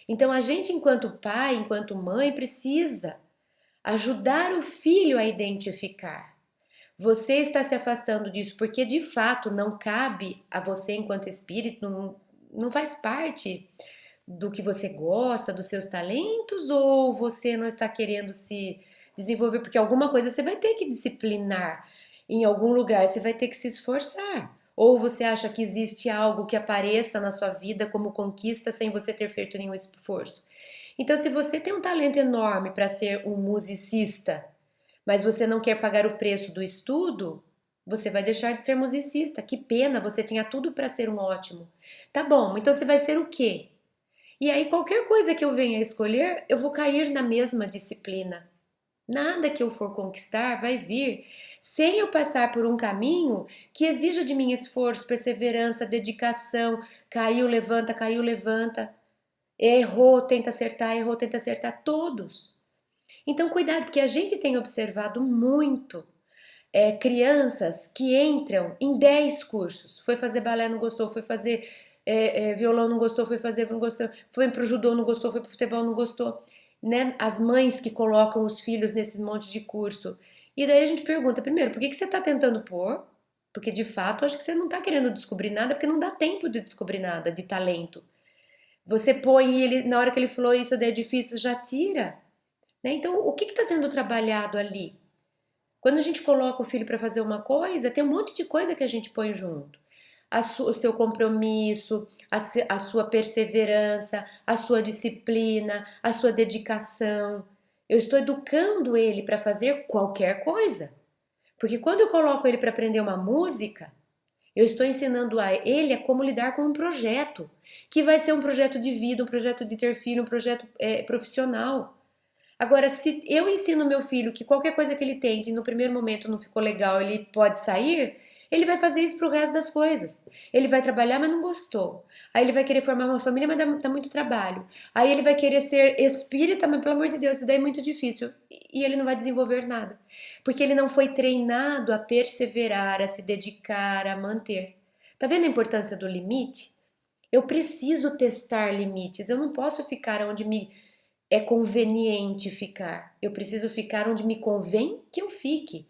Então a gente, enquanto pai, enquanto mãe, precisa ajudar o filho a identificar. Você está se afastando disso porque de fato não cabe a você enquanto espírito, não faz parte do que você gosta, dos seus talentos, ou você não está querendo se desenvolver porque alguma coisa você vai ter que disciplinar, em algum lugar você vai ter que se esforçar. Ou você acha que existe algo que apareça na sua vida como conquista sem você ter feito nenhum esforço? Então, se você tem um talento enorme para ser um musicista, mas você não quer pagar o preço do estudo, você vai deixar de ser musicista. Que pena, você tinha tudo para ser um ótimo. Tá bom, então você vai ser o quê? E aí, qualquer coisa que eu venha a escolher, eu vou cair na mesma disciplina. Nada que eu for conquistar vai vir sem eu passar por um caminho que exija de mim esforço, perseverança, dedicação. Caiu, levanta, caiu, levanta. Errou, tenta acertar todos. Então, cuidado, porque a gente tem observado muito crianças que entram em 10 cursos. Foi fazer balé, não gostou, foi fazer violão, não gostou, foi fazer, não gostou, foi pro judô, não gostou, foi pro futebol, não gostou. Né? As mães que colocam os filhos nesses monte de curso. E daí a gente pergunta, primeiro, por que você está tentando pôr? Porque de fato, acho que você não está querendo descobrir nada, porque não dá tempo de descobrir nada de talento. Você põe ele, na hora que ele falou isso é difícil, já tira. Né? Então, o que está sendo trabalhado ali? Quando a gente coloca o filho para fazer uma coisa, tem um monte de coisa que a gente põe junto. O seu compromisso, a sua perseverança, a sua disciplina, a sua dedicação. Eu estou educando ele para fazer qualquer coisa. Porque quando eu coloco ele para aprender uma música, eu estou ensinando a ele a como lidar com um projeto, que vai ser um projeto de vida, um projeto de ter filho, um projeto profissional. Agora, se eu ensino meu filho que qualquer coisa que ele tente e no primeiro momento não ficou legal, ele pode sair, ele vai fazer isso pro resto das coisas. Ele vai trabalhar, mas não gostou. Aí ele vai querer formar uma família, mas dá muito trabalho. Aí ele vai querer ser espírita, mas pelo amor de Deus, isso daí é muito difícil. E ele não vai desenvolver nada. Porque ele não foi treinado a perseverar, a se dedicar, a manter. Tá vendo a importância do limite? Eu preciso testar limites. Eu não posso ficar onde me é conveniente ficar. Eu preciso ficar onde me convém que eu fique.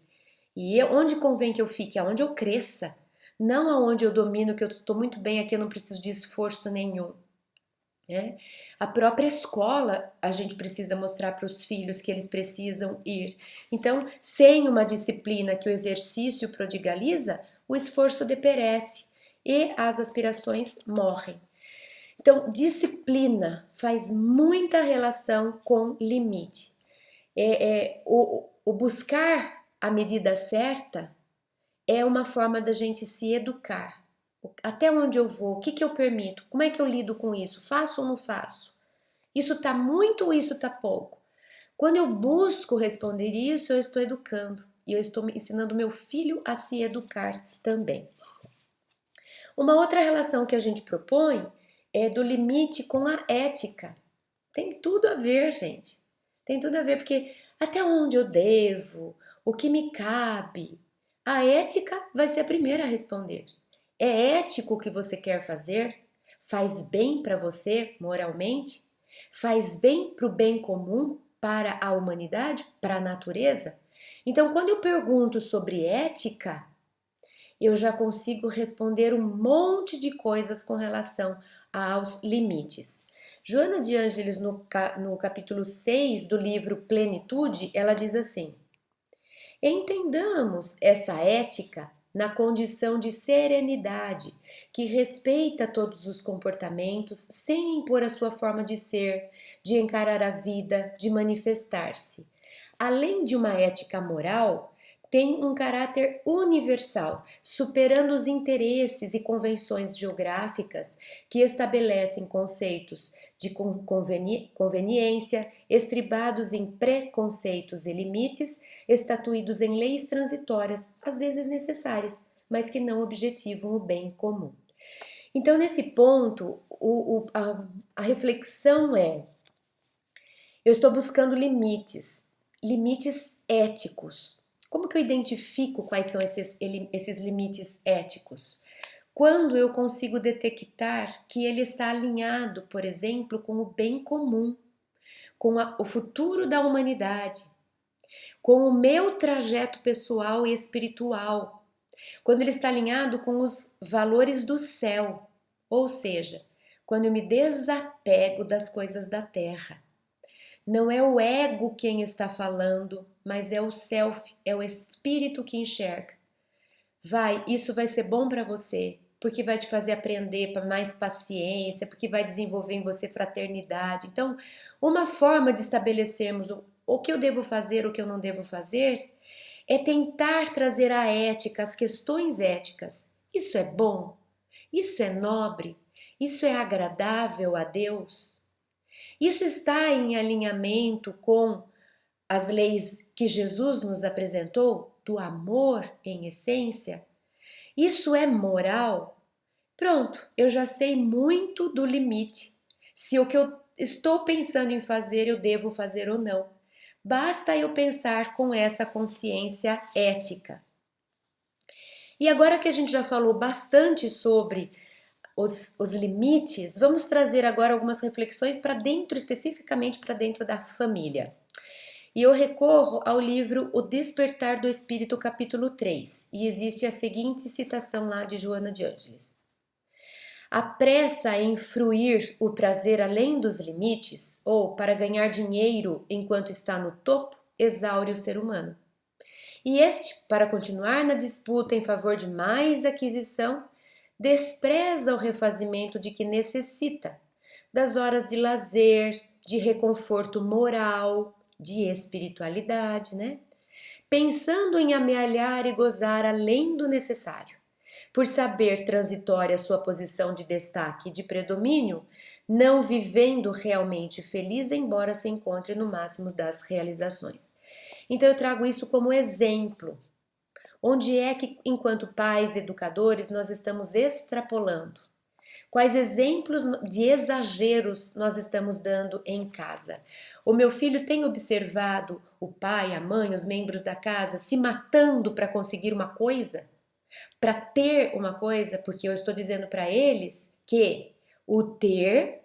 E onde convém que eu fique? Aonde eu cresça. Não aonde eu domino, que eu estou muito bem aqui, eu não preciso de esforço nenhum. Né? A própria escola, a gente precisa mostrar para os filhos que eles precisam ir. Então, sem uma disciplina que o exercício prodigaliza, o esforço deperece e as aspirações morrem. Então, disciplina faz muita relação com limite. O buscar a medida certa é uma forma da gente se educar. Até onde eu vou? O que eu permito? Como é que eu lido com isso? Faço ou não faço? Isso tá muito ou isso tá pouco? Quando eu busco responder isso, eu estou educando. E eu estou ensinando meu filho a se educar também. Uma outra relação que a gente propõe é do limite com a ética. Tem tudo a ver, gente. Tem tudo a ver, porque até onde eu devo, o que me cabe, a ética vai ser a primeira a responder. É ético o que você quer fazer? Faz bem para você moralmente? Faz bem para o bem comum, para a humanidade, para a natureza? Então, quando eu pergunto sobre ética, eu já consigo responder um monte de coisas com relação aos limites. Joana de Ângeles, no capítulo 6 do livro Plenitude, ela diz assim: entendamos essa ética na condição de serenidade, que respeita todos os comportamentos sem impor a sua forma de ser, de encarar a vida, de manifestar-se. Além de uma ética moral, tem um caráter universal, superando os interesses e convenções geográficas que estabelecem conceitos de conveniência, estribados em preconceitos e limites, estatuídos em leis transitórias, às vezes necessárias, mas que não objetivam o bem comum. Então, nesse ponto, a reflexão é: eu estou buscando limites, limites éticos. Como que eu identifico quais são esses limites éticos? Quando eu consigo detectar que ele está alinhado, por exemplo, com o bem comum, com o futuro da humanidade, com o meu trajeto pessoal e espiritual, quando ele está alinhado com os valores do céu, ou seja, quando eu me desapego das coisas da terra. Não é o ego quem está falando, mas é o self, é o espírito que enxerga. Isso vai ser bom para você, porque vai te fazer aprender para mais paciência, porque vai desenvolver em você fraternidade. Então, uma forma de estabelecermos o que eu devo fazer, o que eu não devo fazer, é tentar trazer a ética, as questões éticas. Isso é bom? Isso é nobre? Isso é agradável a Deus? Isso está em alinhamento com as leis que Jesus nos apresentou, do amor em essência? Isso é moral? Pronto, eu já sei muito do limite. Se o que eu estou pensando em fazer, eu devo fazer ou não. Basta eu pensar com essa consciência ética. E agora que a gente já falou bastante sobre os limites, vamos trazer agora algumas reflexões para dentro, especificamente para dentro da família. E eu recorro ao livro O Despertar do Espírito, capítulo 3, e existe a seguinte citação lá de Joana de Ângeles. A pressa em fruir o prazer além dos limites, ou para ganhar dinheiro enquanto está no topo, exaure o ser humano. E este, para continuar na disputa em favor de mais aquisição, despreza o refazimento de que necessita, das horas de lazer, de reconforto moral, de espiritualidade, né? Pensando em amealhar e gozar além do necessário. Por saber transitória sua posição de destaque e de predomínio, não vivendo realmente feliz, embora se encontre no máximo das realizações. Então eu trago isso como exemplo. Onde é que, enquanto pais, educadores, nós estamos extrapolando? Quais exemplos de exageros nós estamos dando em casa? O meu filho tem observado o pai, a mãe, os membros da casa se matando para conseguir uma coisa? Para ter uma coisa? Porque eu estou dizendo para eles que o ter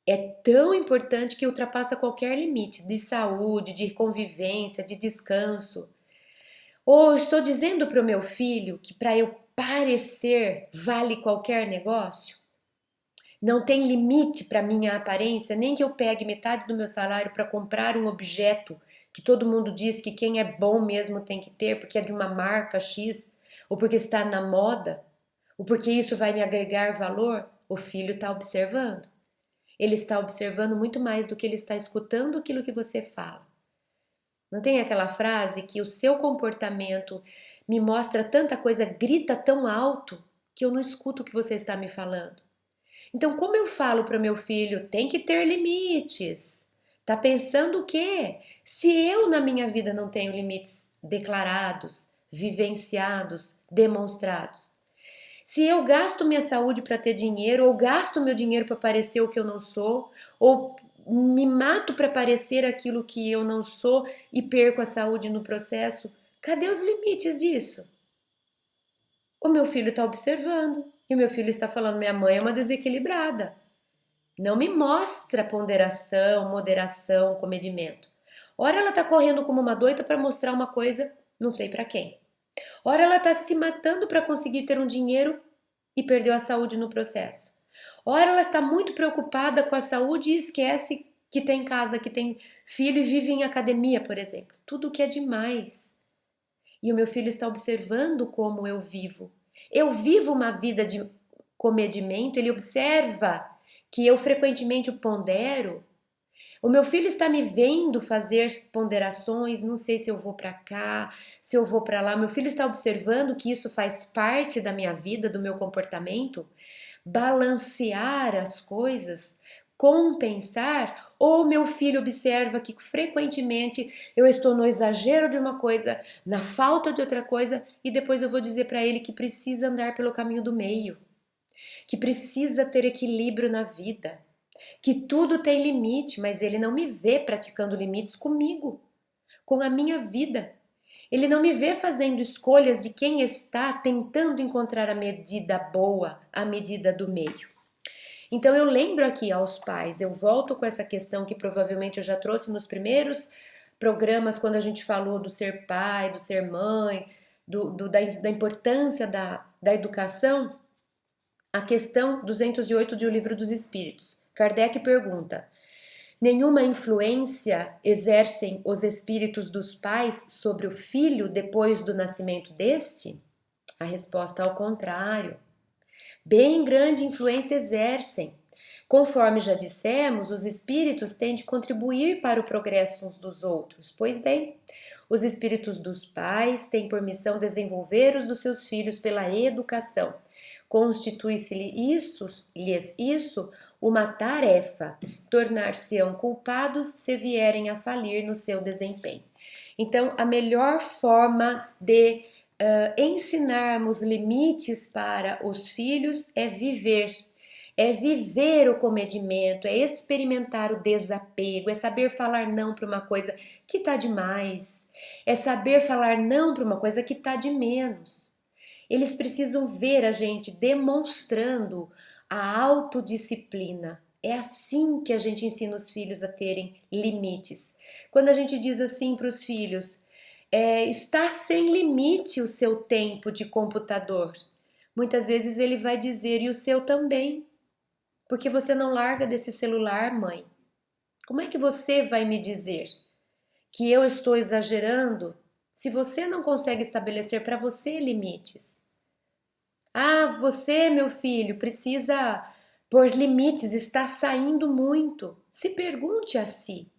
é tão importante que ultrapassa qualquer limite de saúde, de convivência, de descanso. Ou estou dizendo para o meu filho que para eu parecer vale qualquer negócio? Não tem limite para minha aparência, nem que eu pegue metade do meu salário para comprar um objeto que todo mundo diz que quem é bom mesmo tem que ter, porque é de uma marca X, ou porque está na moda, ou porque isso vai me agregar valor. O filho está observando. Ele está observando muito mais do que ele está escutando aquilo que você fala. Não tem aquela frase que o seu comportamento me mostra tanta coisa, grita tão alto que eu não escuto o que você está me falando? Então, como eu falo para o meu filho, tem que ter limites. Tá pensando o quê? Se eu na minha vida não tenho limites declarados, vivenciados, demonstrados. Se eu gasto minha saúde para ter dinheiro, ou gasto meu dinheiro para parecer o que eu não sou, ou me mato para parecer aquilo que eu não sou e perco a saúde no processo, cadê os limites disso? O meu filho está observando e o meu filho está falando: minha mãe é uma desequilibrada. Não me mostra ponderação, moderação, comedimento. Ora ela está correndo como uma doida para mostrar uma coisa, não sei para quem. Ora ela está se matando para conseguir ter um dinheiro e perdeu a saúde no processo. Ora ela está muito preocupada com a saúde e esquece que tem casa, que tem filho e vive em academia, por exemplo. Tudo que é demais. E o meu filho está observando como eu vivo. Eu vivo uma vida de comedimento, ele observa que eu frequentemente o pondero. O meu filho está me vendo fazer ponderações, não sei se eu vou para cá, se eu vou para lá. Meu filho está observando que isso faz parte da minha vida, do meu comportamento, balancear as coisas, compensar, ou meu filho observa que frequentemente eu estou no exagero de uma coisa, na falta de outra coisa, e depois eu vou dizer para ele que precisa andar pelo caminho do meio, que precisa ter equilíbrio na vida, que tudo tem limite, mas ele não me vê praticando limites comigo, com a minha vida. Ele não me vê fazendo escolhas de quem está tentando encontrar a medida boa, a medida do meio. Então eu lembro aqui aos pais, eu volto com essa questão que provavelmente eu já trouxe nos primeiros programas, quando a gente falou do ser pai, do ser mãe, da importância da educação, a questão 208 de O Livro dos Espíritos. Kardec pergunta: nenhuma influência exercem os espíritos dos pais sobre o filho depois do nascimento deste? A resposta é ao contrário. Bem grande influência exercem. Conforme já dissemos, os espíritos têm de contribuir para o progresso uns dos outros. Pois bem, os espíritos dos pais têm por missão desenvolver os dos seus filhos pela educação. Constitui-se-lhes isso uma tarefa, tornar-se-ão culpados se vierem a falir no seu desempenho. Então, a melhor forma de ensinarmos limites para os filhos é viver o comedimento, é experimentar o desapego, é saber falar não para uma coisa que está demais, é saber falar não para uma coisa que está de menos. Eles precisam ver a gente demonstrando a autodisciplina. É assim que a gente ensina os filhos a terem limites. Quando a gente diz assim para os filhos, está sem limite o seu tempo de computador. Muitas vezes ele vai dizer, e o seu também. Porque você não larga desse celular, mãe? Como é que você vai me dizer que eu estou exagerando se você não consegue estabelecer para você limites? Ah, você, meu filho, precisa pôr limites, está saindo muito. Se pergunte a si.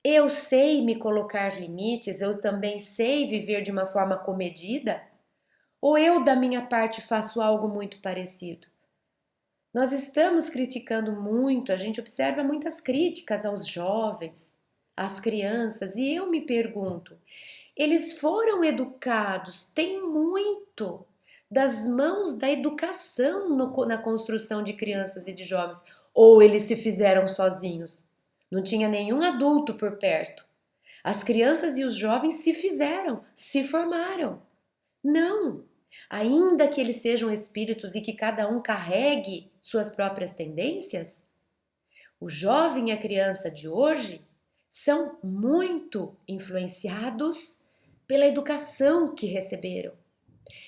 Eu sei me colocar limites, eu também sei viver de uma forma comedida? Ou eu, da minha parte, faço algo muito parecido? Nós estamos criticando muito, a gente observa muitas críticas aos jovens, às crianças, e eu me pergunto, eles foram educados, tem muito das mãos da educação na construção de crianças e de jovens, ou eles se fizeram sozinhos? Não tinha nenhum adulto por perto. As crianças e os jovens se fizeram, se formaram. Não! Ainda que eles sejam espíritos e que cada um carregue suas próprias tendências, o jovem e a criança de hoje são muito influenciados pela educação que receberam.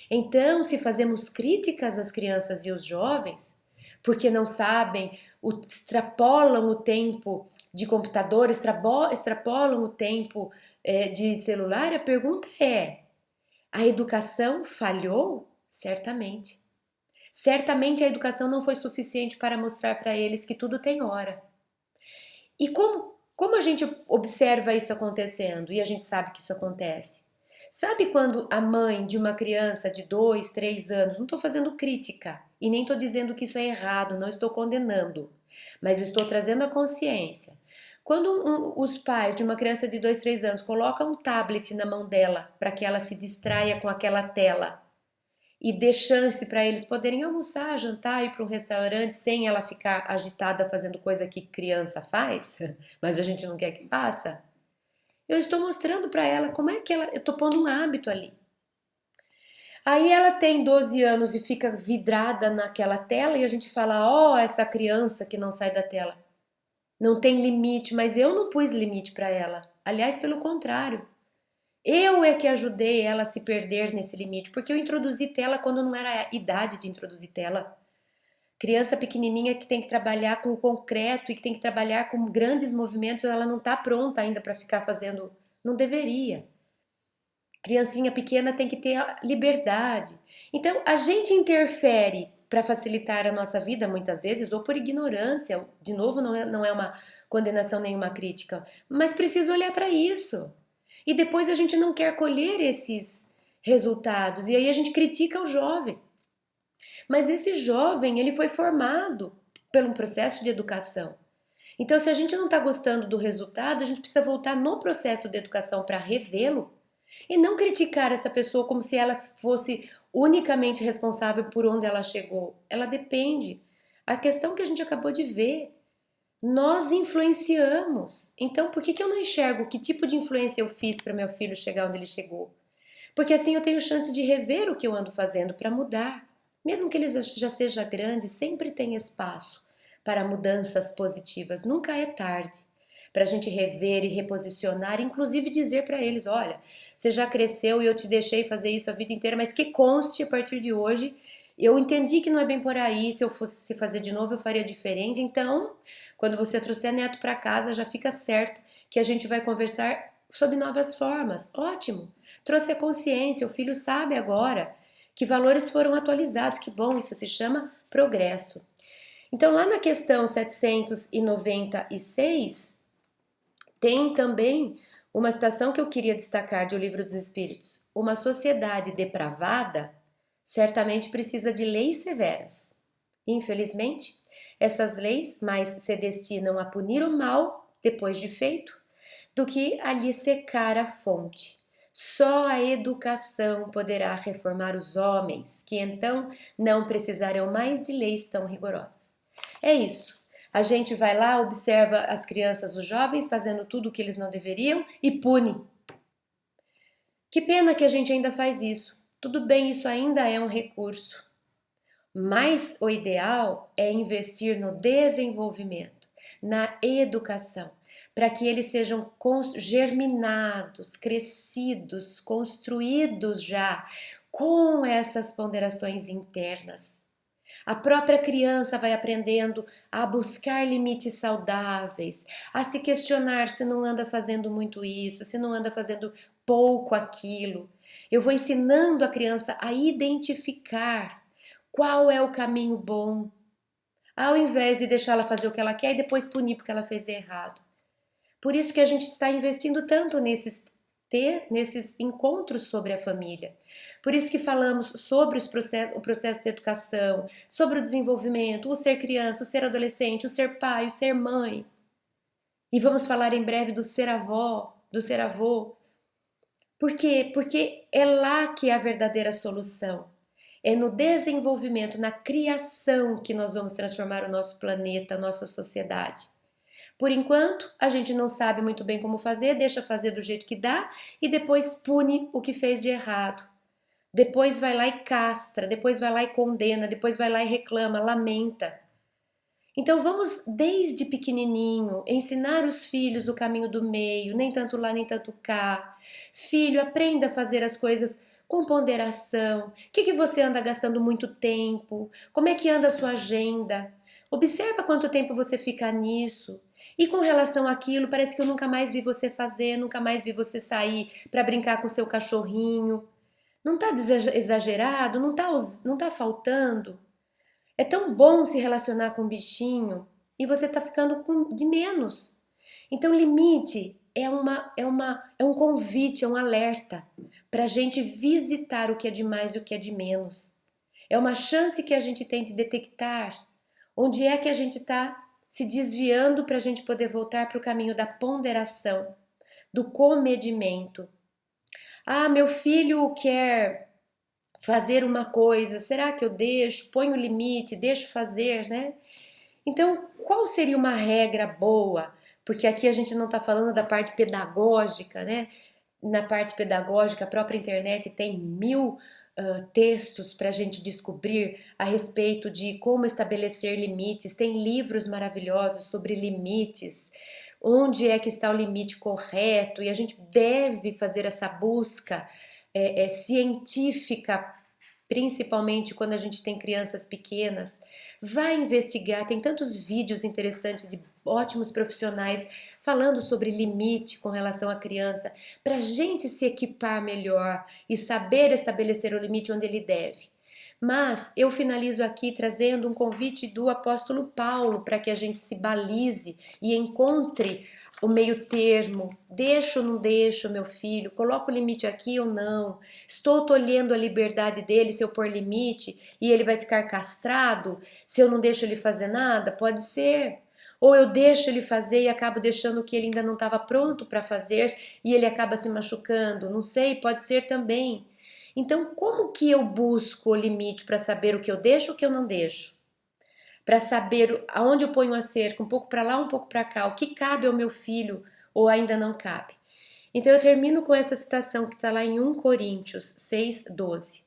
Então, se fazemos críticas às crianças e os jovens, porque não sabem, extrapolam o tempo de computador, extrapolam o tempo de celular, a pergunta é: a educação falhou? Certamente. Certamente a educação não foi suficiente para mostrar para eles que tudo tem hora. E como a gente observa isso acontecendo e a gente sabe que isso acontece? Sabe quando a mãe de uma criança de 2, 3 anos, não estou fazendo crítica e nem estou dizendo que isso é errado, não estou condenando, mas estou trazendo a consciência. Quando os pais de uma criança de 2, 3 anos colocam um tablet na mão dela para que ela se distraia com aquela tela e dê chance para eles poderem almoçar, jantar, ir para um restaurante sem ela ficar agitada fazendo coisa que criança faz, mas a gente não quer que faça, eu estou mostrando para ela como é que eu estou pondo um hábito ali. Aí ela tem 12 anos e fica vidrada naquela tela e a gente fala, ó, essa criança que não sai da tela. Não tem limite, mas eu não pus limite para ela. Aliás, pelo contrário. Eu é que ajudei ela a se perder nesse limite, porque eu introduzi tela quando não era a idade de introduzir tela. Criança pequenininha que tem que trabalhar com o concreto e que tem que trabalhar com grandes movimentos, ela não está pronta ainda para ficar fazendo, não deveria. Criancinha pequena tem que ter a liberdade. Então, a gente interfere para facilitar a nossa vida muitas vezes, ou por ignorância, de novo, não é condenação, nenhuma crítica, mas precisa olhar para isso. E depois a gente não quer colher esses resultados, e aí a gente critica o jovem. Mas esse jovem, ele foi formado pelo processo de educação. Então, se a gente não está gostando do resultado, a gente precisa voltar no processo de educação para revê-lo e não criticar essa pessoa como se ela fosse unicamente responsável por onde ela chegou. Ela depende. A questão que a gente acabou de ver, nós influenciamos. Então, por que eu não enxergo que tipo de influência eu fiz para meu filho chegar onde ele chegou? Porque assim eu tenho chance de rever o que eu ando fazendo para mudar. Mesmo que ele já seja grande, sempre tem espaço para mudanças positivas. Nunca é tarde para a gente rever e reposicionar, inclusive dizer para eles: olha, você já cresceu e eu te deixei fazer isso a vida inteira, mas que conste a partir de hoje. Eu entendi que não é bem por aí, se eu fosse fazer de novo eu faria diferente. Então, quando você trouxer neto para casa, já fica certo que a gente vai conversar sobre novas formas. Ótimo! Trouxe a consciência, o filho sabe agora que valores foram atualizados, que bom, isso se chama progresso. Então, lá na questão 796, tem também uma citação que eu queria destacar de O Livro dos Espíritos. Uma sociedade depravada certamente precisa de leis severas. Infelizmente, essas leis mais se destinam a punir o mal depois de feito do que a lhe secar a fonte. Só a educação poderá reformar os homens, que então não precisarão mais de leis tão rigorosas. É isso. A gente vai lá, observa as crianças, os jovens fazendo tudo o que eles não deveriam e pune. Que pena que a gente ainda faz isso. Tudo bem, isso ainda é um recurso. Mas o ideal é investir no desenvolvimento, na educação, para que eles sejam germinados, crescidos, construídos já com essas ponderações internas. A própria criança vai aprendendo a buscar limites saudáveis, a se questionar se não anda fazendo muito isso, se não anda fazendo pouco aquilo. Eu vou ensinando a criança a identificar qual é o caminho bom, ao invés de deixá-la fazer o que ela quer e depois punir porque ela fez errado. Por isso que a gente está investindo tanto nesses encontros sobre a família. Por isso que falamos sobre o processo de educação, sobre o desenvolvimento, o ser criança, o ser adolescente, o ser pai, o ser mãe. E vamos falar em breve do ser avó, do ser avô. Por quê? Porque é lá que é a verdadeira solução. É no desenvolvimento, na criação que nós vamos transformar o nosso planeta, a nossa sociedade. Por enquanto, a gente não sabe muito bem como fazer, deixa fazer do jeito que dá e depois pune o que fez de errado. Depois vai lá e castra, depois vai lá e condena, depois vai lá e reclama, lamenta. Então vamos desde pequenininho ensinar os filhos o caminho do meio, nem tanto lá nem tanto cá. Filho, aprenda a fazer as coisas com ponderação. O que você anda gastando muito tempo? Como é que anda a sua agenda? Observa quanto tempo você fica nisso. E com relação àquilo, parece que eu nunca mais vi você fazer, nunca mais vi você sair para brincar com seu cachorrinho. Não está exagerado? Não tá faltando? É tão bom se relacionar com um bichinho e você está ficando de menos. Então, limite é um convite, é um alerta para a gente visitar o que é de mais e o que é de menos. É uma chance que a gente tem de detectar onde é que a gente está se desviando para a gente poder voltar para o caminho da ponderação, do comedimento. Ah, meu filho quer fazer uma coisa, será que eu deixo? Ponho o limite, deixo fazer, né? Então, qual seria uma regra boa? Porque aqui a gente não está falando da parte pedagógica, né? Na parte pedagógica, a própria internet tem mil textos para a gente descobrir a respeito de como estabelecer limites. Tem livros maravilhosos sobre limites, onde é que está o limite correto, e a gente deve fazer essa busca científica, principalmente quando a gente tem crianças pequenas. Vai investigar, tem tantos vídeos interessantes de ótimos profissionais falando sobre limite com relação à criança, para a gente se equipar melhor e saber estabelecer o limite onde ele deve. Mas eu finalizo aqui trazendo um convite do apóstolo Paulo para que a gente se balize e encontre o meio termo. Deixo ou não deixo meu filho? Coloco o limite aqui ou não? Estou tolhendo a liberdade dele se eu pôr limite e ele vai ficar castrado se eu não deixo ele fazer nada? Pode ser. Ou eu deixo ele fazer e acabo deixando o que ele ainda não estava pronto para fazer e ele acaba se machucando. Não sei, pode ser também. Então, como que eu busco o limite para saber o que eu deixo e o que eu não deixo? Para saber aonde eu ponho a cerca, um pouco para lá, um pouco para cá, o que cabe ao meu filho ou ainda não cabe. Então, eu termino com essa citação que está lá em 1 Coríntios 6:12.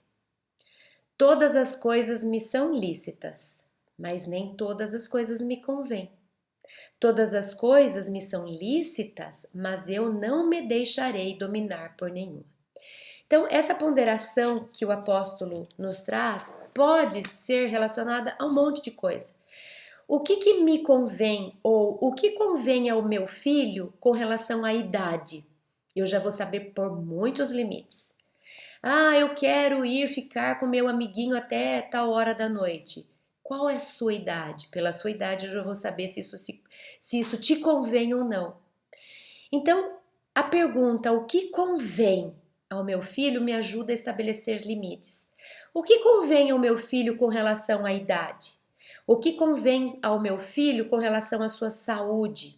Todas as coisas me são lícitas, mas nem todas as coisas me convêm. Todas as coisas me são lícitas, mas eu não me deixarei dominar por nenhuma. Então, essa ponderação que o apóstolo nos traz pode ser relacionada a um monte de coisa. O que me convém ou o que convém ao meu filho com relação à idade? Eu já vou saber por muitos limites. Ah, eu quero ir ficar com meu amiguinho até tal hora da noite. Qual é a sua idade? Pela sua idade eu já vou saber se isso te convém ou não. Então, a pergunta o que convém ao meu filho me ajuda a estabelecer limites. O que convém ao meu filho com relação à idade? O que convém ao meu filho com relação à sua saúde?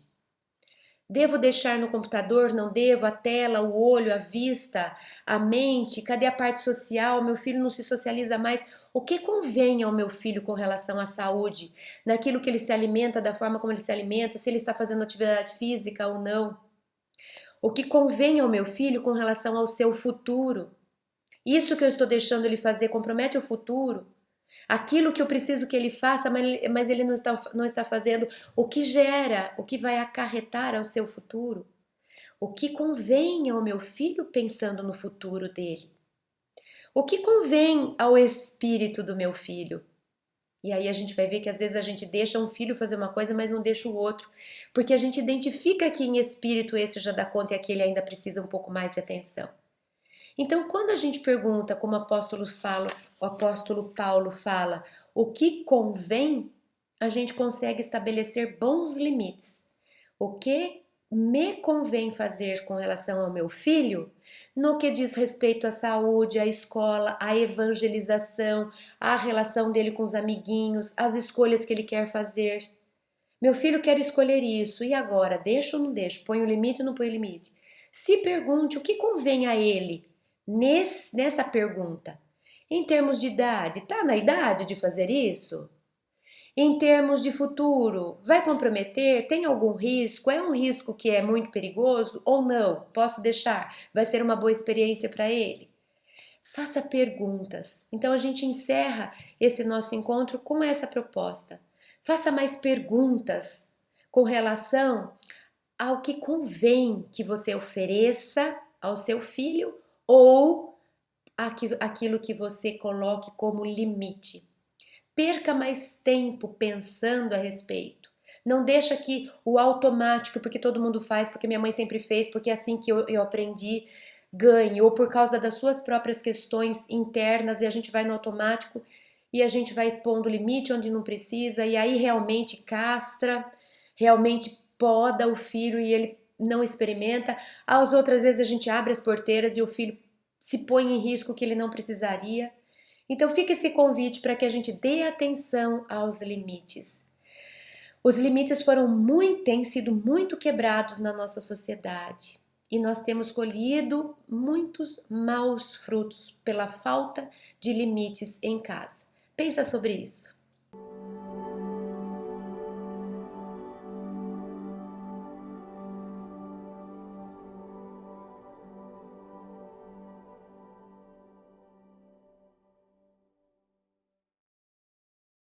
Devo deixar no computador? Não devo? A tela, o olho, a vista, a mente? Cadê a parte social? Meu filho não se socializa mais. O que convém ao meu filho com relação à saúde? Naquilo que ele se alimenta, da forma como ele se alimenta, se ele está fazendo atividade física ou não? O que convém ao meu filho com relação ao seu futuro? Isso que eu estou deixando ele fazer compromete o futuro? Aquilo que eu preciso que ele faça, mas ele não está fazendo, o que gera, o que vai acarretar ao seu futuro? O que convém ao meu filho pensando no futuro dele? O que convém ao espírito do meu filho? E aí a gente vai ver que às vezes a gente deixa um filho fazer uma coisa, mas não deixa o outro, porque a gente identifica que em espírito esse já dá conta e aquele ainda precisa um pouco mais de atenção. Então, quando a gente pergunta, como o apóstolo Paulo fala, o que convém, a gente consegue estabelecer bons limites. O que me convém fazer com relação ao meu filho, no que diz respeito à saúde, à escola, à evangelização, à relação dele com os amiguinhos, às escolhas que ele quer fazer. Meu filho quer escolher isso, e agora? Deixo ou não deixo? Põe o limite ou não põe o limite? Se pergunte o que convém a ele nessa pergunta. Em termos de idade, está na idade de fazer isso? Em termos de futuro, vai comprometer? Tem algum risco? É um risco que é muito perigoso ou não? Posso deixar? Vai ser uma boa experiência para ele? Faça perguntas. Então a gente encerra esse nosso encontro com essa proposta. Faça mais perguntas com relação ao que convém que você ofereça ao seu filho ou aquilo que você coloque como limite. Perca mais tempo pensando a respeito. Não deixa que o automático, porque todo mundo faz, porque minha mãe sempre fez, porque é assim que eu aprendi, ganhe, ou por causa das suas próprias questões internas e a gente vai no automático e a gente vai pondo limite onde não precisa e aí realmente castra, realmente poda o filho e ele não experimenta. As outras vezes a gente abre as porteiras e o filho se põe em risco que ele não precisaria. Então fica esse convite para que a gente dê atenção aos limites. Os limites têm sido muito quebrados na nossa sociedade e nós temos colhido muitos maus frutos pela falta de limites em casa. Pensa sobre isso.